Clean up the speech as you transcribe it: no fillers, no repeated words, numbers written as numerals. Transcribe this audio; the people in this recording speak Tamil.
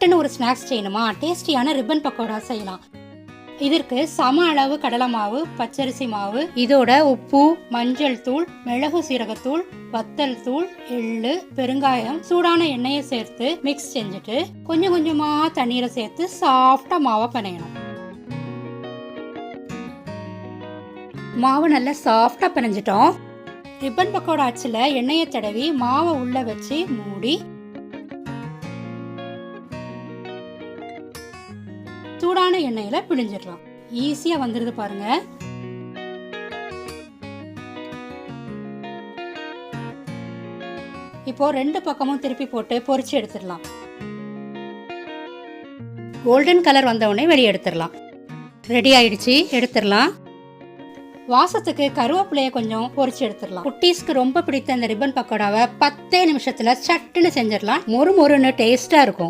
சட்டுன்னு ஒரு ஸ்நாக்ஸ் செய்யணுமா, டேஸ்டியான ரிப்பன் பக்கோடா செய்யலாம். இதற்கு சம அளவு கடலை மாவு, பச்சரிசி மாவு, இதோட உப்பு, மஞ்சள் தூள், மிளகு சீரகத்தூள், வத்தல் தூள், எள்ளு, பெருங்காயம், சூடான எண்ணெயை சேர்த்து மிக்ஸ் செஞ்சுட்டு கொஞ்சம் கொஞ்சமா தண்ணீரை சேர்த்து சாஃப்டா மாவை பிணையணும். மாவு நல்லா சாஃப்டா பிணைஞ்சிட்டோம். ரிப்பன் பக்கோடா அச்சில் எண்ணெயை தடவி மாவை உள்ள வச்சு மூடி சூடான எண்ணெயில பிழிஞ்சிடலாம். ஈஸியா வந்துருது பாருங்க. இப்போ 2 பக்கமும் திருப்பி போட்டு பொரிச்சு எடுத்துடலாம். கோல்டன் கலர் வந்தவுடனே வெளியே எடுத்துடலாம். ரெடி ஆயிடுச்சு, எடுத்துடலாம். வாசத்துக்கு கருவேப்பிலையை கொஞ்சம் பொரிச்சு எடுத்துடலாம். குட்டீஸ்க்கு ரொம்ப பிடித்த இந்த ரிப்பன் பக்கோடாவை 10 நிமிஷத்துல சட்டுன்னு செஞ்சிடலாம். மொறு மொறுன்னு டேஸ்டா இருக்கும்.